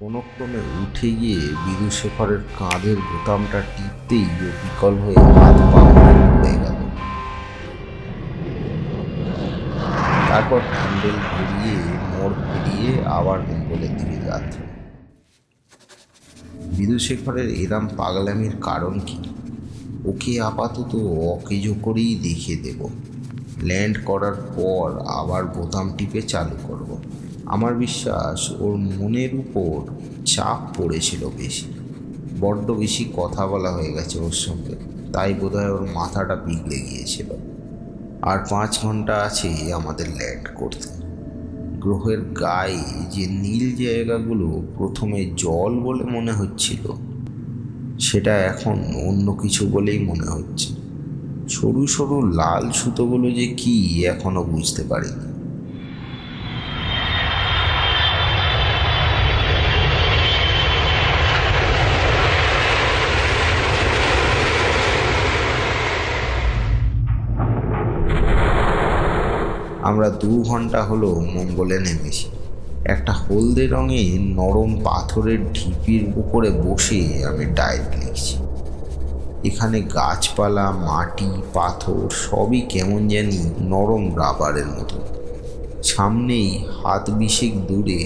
কোনোক্রমে উঠে গিয়ে বিদুশেখরের কাঁধের বোতামটা টিপতেই ও বিকল হয়ে হাত পা পড়ে গেল। তারপর হ্যান্ডেল ঘুরিয়ে মোড় ঘুরিয়ে আবার মঙ্গলের দিকে যাত্রা। বিদুশেখরের এরম পাগলামির কারণ কি? ওকে আপাতত অকেজো করেই দেখিয়ে দেব। ল্যান্ড করার পর আবার বোতাম টিপে চালু করব। আমার বিশ্বাস ওর মনের উপর চাপ পড়েছিল বেশি, বড্ড বেশি কথা বলা হয়ে গেছে ওর সঙ্গে, তাই বোধহয় ওর মাথাটা বিগড়ে গিয়েছিল। আর 5 ঘন্টা আছে আমাদের ল্যান্ড করতে। গ্রহের গায়ে যে নীল জায়গাগুলো প্রথমে জল বলে মনে হচ্ছিল, সেটা এখন অন্য কিছু বলেই মনে হচ্ছে। সরু সরু লাল সুতোগুলো যে কি এখনো বুঝতে পারিনি। আমরা 2 ঘন্টা হলো মঙ্গলে নেমেছি। একটা হলদে রঙের নরম পাথরের ঢিপির উপরে বসে আমি ডায়েরি লিখছি। এখানে গাছপালা, মাটি, পাথর সবই কেমন জানি নরম রাবারের মতো। সামনেই হাত 20 দূরে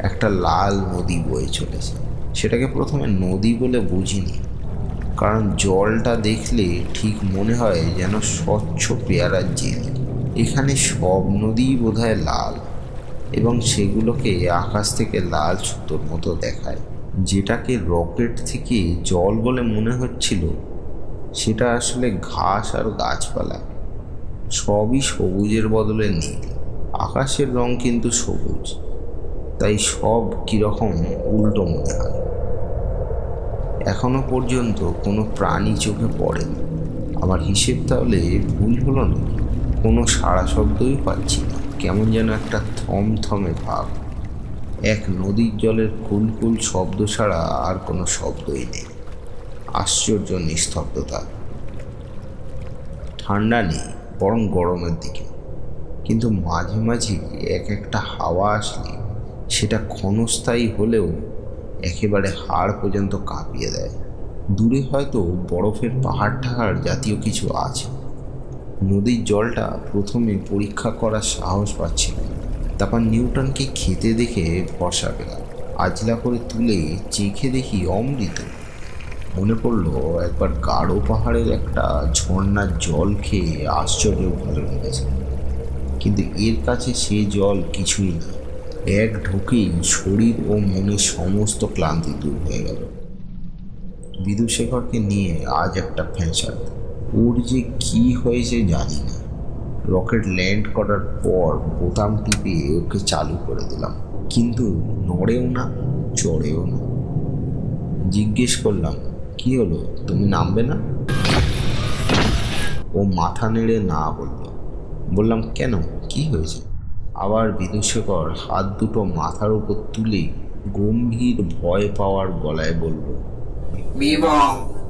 একটা লাল নদী বয়ে চলেছে। সেটাকে প্রথমে নদী বলে বুঝিনি, কারণ জলটা দেখলে ঠিক মনে হয় যেন স্বচ্ছ পেয়ারার জেলি। এখানে সব নদীই বোধহয় লাল, এবং সেগুলোকে আকাশ থেকে লাল সুতোর মতো দেখায়। যেটাকে রকেট থেকে জল বলে মনে হচ্ছিল, সেটা আসলে ঘাস আর গাছপালা। সবই সবুজের বদলে নীল। আকাশের রং কিন্তু সবুজ, তাই সব কীরকম উল্টো মনে হয়। এখনো পর্যন্ত কোনো প্রাণী চোখে পড়েনি। আমার হিসেব তাহলে ভুল হলো নাকি? কোনো সাড়া শব্দই পাচ্ছি না। কেমন যেন একটা থমথমে ভাব। এক নদীর জলের কুলকুল শব্দ ছাড়া আর কোনো শব্দই নেই। আশ্চর্য নিস্তব্ধতা। ঠান্ডা নেই, বরং গরমের দিকে। কিন্তু মাঝে মাঝে একটা হাওয়া আসলে সেটা ক্ষণস্থায়ী হলেও একেবারে হাড় পর্যন্ত কাঁপিয়ে দেয়। দূরে হয়তো বরফের পাহাড় ঠাহাড় জাতীয় কিছু আছে। নদীর জলটা প্রথমে পরীক্ষা করার সাহস পাচ্ছিল, তারপর নিউটনকে খেতে দেখে ভরসা পেলাম। আজলা করে তুলে চেখে দেখি অমৃত। মনে পড়লো একবার গাঢ় পাহাড়ের একটা ঝর্ণার জল খেয়ে আশ্চর্য ভালো লেগেছে, কিন্তু এর কাছে সে জল কিছুই না। এক ঢোকেই শরীর ও মনের সমস্ত ক্লান্তি দূর হয়ে গেল। বিদুশেখরকে নিয়ে আজ একটা ফ্যাসাদ। ওর যে কি হয়েছে জানি না। রকেট ল্যান্ড করার পর বোতাম টিপে ওকে চালু করে দিলাম, কিন্তু নড়েও না, চড়েও না। জিজ্ঞেস করলাম, কি হলো, তুমি নামবে না? ও মাথা নেড়ে না বলল। বললাম, কেন, কি হয়েছে? আবার বিদুশেখর হাত দুটো মাথার উপর তুলে গম্ভীর ভয় পাওয়ার গলায় বলল,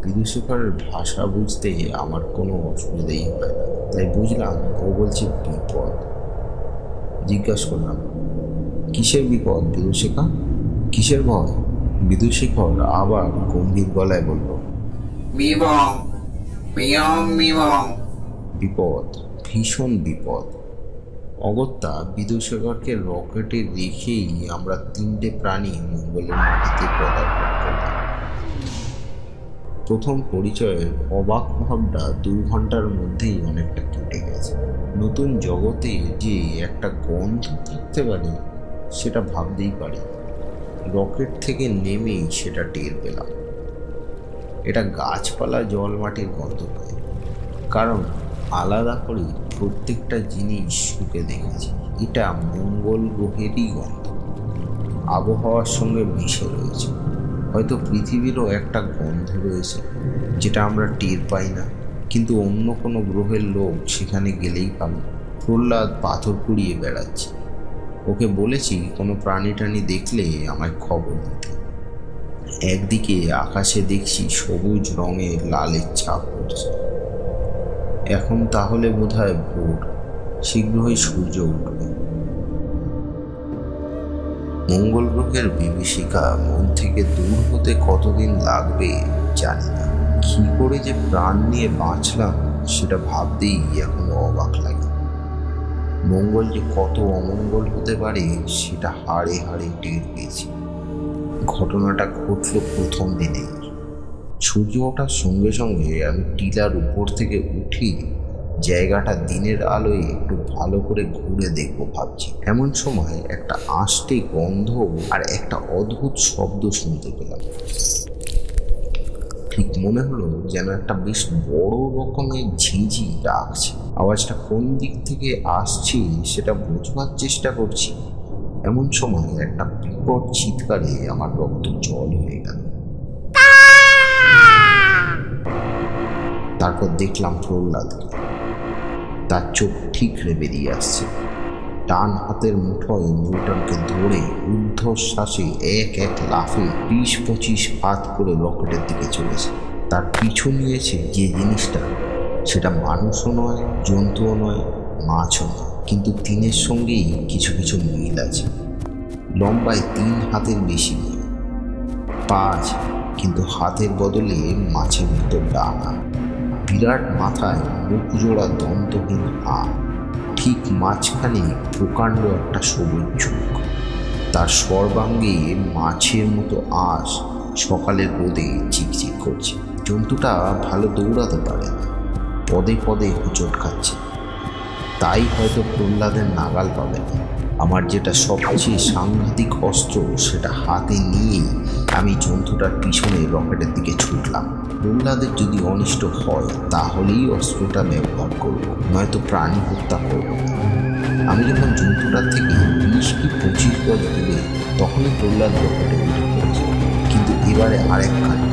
বিদুশেখরের ভাষা বুঝতে আমার কোনো অসুবিধাই হয় না, তাই বুঝলাম ও বলছে বিপদ। জিজ্ঞাসা করলাম, কিসের বিপদ বিদুশেখর? কিসের ভয়? বিদুশেখর আবার গম্ভীর গলায় বলল, বিপদ, ভীষণ বিপদ। অগত্যা বিদুশেখরকে রকেটে রেখেই আমরা 3টে প্রাণী মঙ্গলের মাটিতে পদার্পণ করলাম। প্রথম পরিচয়ের অবাক ভাবটা 2 ঘন্টার মধ্যেই অনেকটা কেটে গেছে। নতুন জগতে যে একটা গন্ধ থাকতে পারে সেটা ভাবতেই পারি। রকেট থেকে নেমেই সেটা টের পেলাম। এটা গাছপালা জল মাটির গন্ধ নয়, কারণ আলাদা করে প্রত্যেকটা জিনিস শুকে দেখেছি। এটা মঙ্গল গ্রহেরই গন্ধ, আবহাওয়ার সঙ্গে মিশে রয়েছে। হয়তো পৃথিবীরও একটা গন্ধ রয়েছে যেটা আমরা টের পাই না, কিন্তু অন্য কোনো গ্রহের লোক সেখানে গেলেই পাবে। প্রহ্লাদ পাথর কুড়িয়ে বেড়াচ্ছে। ওকে বলেছি কোনো প্রাণী টাণী দেখলে আমায় খবর দিতে। একদিকে আকাশে দেখছি সবুজ রঙের লালের ছাপ পড়ছে। এখন তাহলে বোধহয় ভোর, শীঘ্রই সূর্য উঠবে। মঙ্গল গ্রহের বিভীষিকা মন থেকে দূর হতে কতদিন লাগবে জানি না। কি করে যে প্রাণ নিয়ে বাঁচলাম সেটা ভাবতেই এখনো অবাক লাগে। মঙ্গল যে কত অমঙ্গল হতে পারে সেটা হাড়ে হাড়ে টের পেয়েছি। ঘটনাটা ঘটল প্রথম দিনে। সূর্য ওঠার সঙ্গে সঙ্গে আমি টিলার উপর থেকে উঠি জায়গাটা দিনের আলোয় একটু ভালো করে ঘুরে দেখবো ভাবছি। এমন সময় একটা আষ্টে গন্ধ আর একটা অদ্ভুত শব্দ শুনতে পেলাম। ঠিক মনে হলো যেন একটা বেশ বড় রকমের ঝিঁঝি ডাকছে। আওয়াজটা কোন দিক থেকে আসছে সেটা বোঝবার চেষ্টা করছি। এমন সময় একটা বিকট চিৎকারে আমার রক্ত জল হয়ে গেল। তারপর দেখলাম প্রহ্লাদকে। তার চোখ ঠিকরে বেরিয়ে আসছে। ডান হাতের মুঠোয় নিউটনকে ধরে ঊর্ধ্বশ্বাসে এক এক লাফে 20-25 হাত করে রকেটের দিকে চলেছে। তার পিছু নিয়েছে যে জিনিসটা, সেটা মানুষও নয়, জন্তুও নয়, মাছও নয়, কিন্তু তিনের সঙ্গেই কিছু কিছু মিল আছে। লম্বায় 3 হাতের বেশি নয়, 5, কিন্তু হাতের বদলে মাছের মতো ডানা। বিরাট মাথায় মুখ জোড়া দন্তহীন হাত, ঠিক মাঝখানে প্রকাণ্ড একটা সবুজ চোখ। তার সর্বাঙ্গে মাছের মতো আঁশ সকালের রোদে চিকচিক করছে। জন্তুটা ভালো দৌড়াতে পারে না, পদে পদে হোঁচট খাচ্ছে, তাই হয়তো প্রহ্লাদের নাগাল পাবে না। আমার যেটা সবচেয়ে সাংঘাতিক অস্ত্র সেটা হাতে নিয়ে আমি জন্তুটার পিছনে রকেটের দিকে ছুটলাম। প্রহ্লাদের যদি অনিষ্ট হয় তাহলেই অস্ত্রটা ব্যবহার করব, নয়তো প্রাণী হত্যা করব। আমি যখন জন্তুটার থেকে 20 কি 25 গজ দূরে, তখনই প্রহ্লাদ রকেটে উঠে পড়েছে। কিন্তু এবারে আরেক কাণ্ড।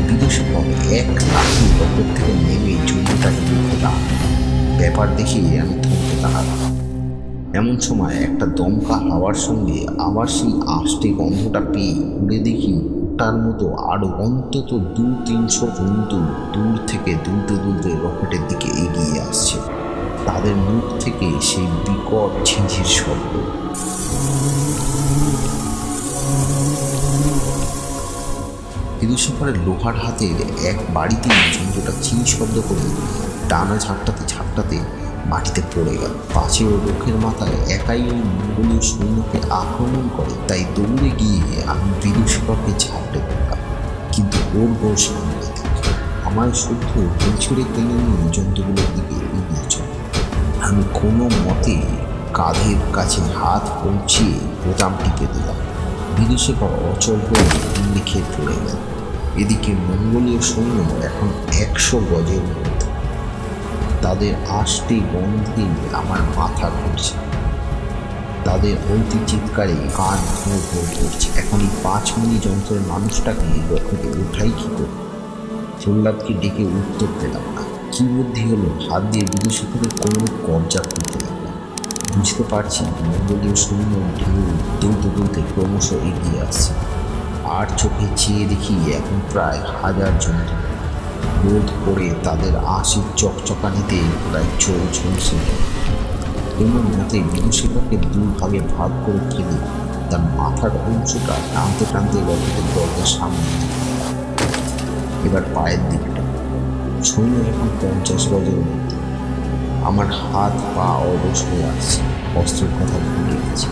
বিদেশে এক লাঠি রকেট থেকে নেমে জন্তুটাকে দেখে দাঁড়ান। ব্যাপার দেখে আমি থমকে দাঁড়ালাম। এমন সময় একটা দমকা হাওয়ার সঙ্গে আবার সেই আষ্টে গন্ধটা পেয়ে উড়ে দেখি ওটার মতো আরো অন্তত 200-300 জন্তু দূর থেকে দুলতে দুলতে রকেটের দিকে এগিয়ে আসছে। তাদের মুখ থেকে সেই বিকট ঝিঁঝির শব্দ। বিদুষের লোহার হাতের এক বাড়িতে জন্তুটা চিন শব্দ করে ডানা ঝাপটাতে ঝাপটাতে মাটিতে পড়ে গেল। পাশে ও রোখের মাথায় একাই ওই মঙ্গলীয় সৈন্যকে আক্রমণ করে, তাই দৌড়ে গিয়ে আমি বিদুষিকাকে ঝাপটে দিলাম। কিন্তু ওর গোর সামনে থেকে আমার শুদ্ধ পেছনে টেনে নিয়ে জন্তুগুলোর দিকে এগিয়ে চলে। আমি কোনো মতে কাঁধের কাছে হাত পৌঁছিয়ে বোতাম টিপে দিলাম। বিদুষিকা অচল হয়ে লিখে পড়ে গেল। এদিকে মঙ্গলীয় সৈন্য এখন 100 গজের মধ্যে। তাদের আষ্টে গন্ধে আমার মাথা ঘুরছে, তাদের অতি চিৎকারে কান ভোঁ ভোঁ করছে। এখন এই 5 মিনিট যন্ত্রের মানুষটাকে রকেটে উঠাই কি করে? প্রহ্লাদকে ডেকে উত্তর পেলাম না। কি বুদ্ধি হলো, হাত দিয়ে বিদুষিকাদের কোমরে কবজা করতে লাগলাম। বুঝতে পারছি মঙ্গলীয় সৈন্য ঢেউ দুলতে দুলতে ক্রমশ এগিয়ে আসছে। আর চোখে চেয়ে দেখি এখন প্রায় 1000 জন্তু। রোদ করে তাদের আশির চকচকানিতে প্রায় চোর ঝলসে। কোনো মতে বিদুষিকাকে 2 ভাগে ভাগ করে ফেলে তার মাথার অংশটা টানতে টানতে রকেটের দরজার সামনে। এবার পায়ের দিকটা। সৈন্য এখন 50 গজের মধ্যে। আমার হাত পা অবশ হয়ে আসছে, অস্ত্রের কথা ভুলে গেছি।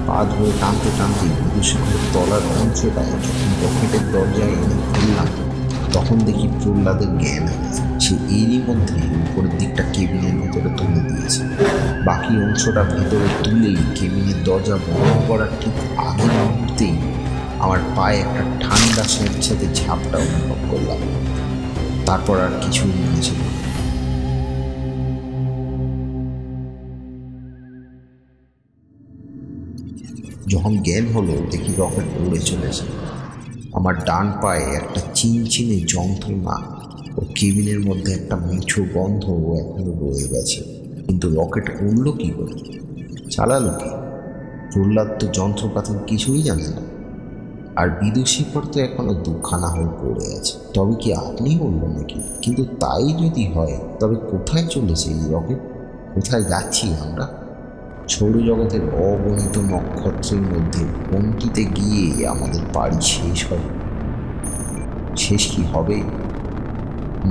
পা ধরে টানতে টানতে বিদুষিকার তলার অংশটা যখন রকেটের দরজায় এনে ফেললাম, তখন দেখি প্রহ্লাদের জ্ঞান হয়েছে। সে এরই মধ্যে উপরের দিকটা কেবিনের ভেতরে তুলে দিয়েছে। বাকি অংশটা ভেতরে তুলেই কেবিনের দরজা বন্ধ করার ঠিক আগের মুহূর্তেই আমার পায়ে একটা ঠান্ডা স্বেচ্ছাতে ঝাপটা অনুভব করলাম। তারপর আর কিছুই মনে ছিল। যখন জ্ঞান হলো দেখি রকেট উড়ে চলেছে। আমার ডান পায়ে একটা চিনচিনে যন্ত্রণা ও কেবিনের মধ্যে একটা মিঠো গন্ধ এখনো রয়ে গেছে। কিন্তু রকেট উড়ল কি করে, চালালো কি? প্রহ্লাদ তো যন্ত্রপাতির কিছুই জানে না। আর বিদুষিকর তো এখনো দুখানা হয়ে পড়ে আছে। তবে কি আপনি বললো নাকি? কিন্তু তাই যদি হয় তবে কোথায় চলেছে এই রকেট? কোথায় যাচ্ছি আমরা? সৌরজগতের অগণিত নক্ষত্রের মধ্যে কোনটিতে গিয়ে আমাদের পাড়ি শেষ হবে? শেষ কি হবে,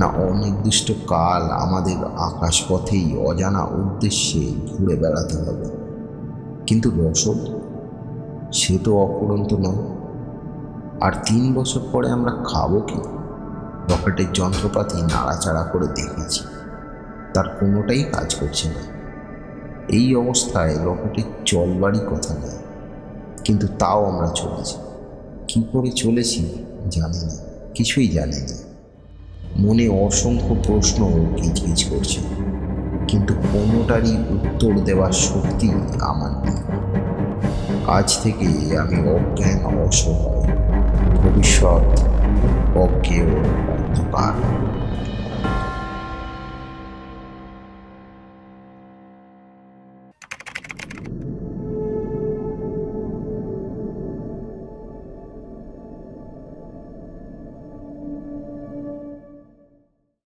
না অনির্দিষ্ট কাল আমাদের আকাশপথেই অজানা উদ্দেশ্যে ঘুরে বেড়াতে হবে? কিন্তু রসদ, সে তো অফুরন্ত নয়। আর 3 বছর পরে আমরা খাবো কি? রকেটের যন্ত্রপাতি নাড়াচাড়া করে দেখেছি, তার কোনোটাই কাজ করছে না। এই অবস্থায় রকেটের চলবারই কথা নেই, কিন্তু তাও আমরা চলেছি। কী করে চলেছি জানি না, কিছুই জানি না। মনে অসংখ্য প্রশ্ন গিজগিজ করছে, কিন্তু কোনোটারই উত্তর দেওয়ার শক্তি আমার নেই। আজ থেকে আমি অজ্ঞান, অসহায়, ভবিষ্যৎ অজ্ঞেয়, অন্ধকার।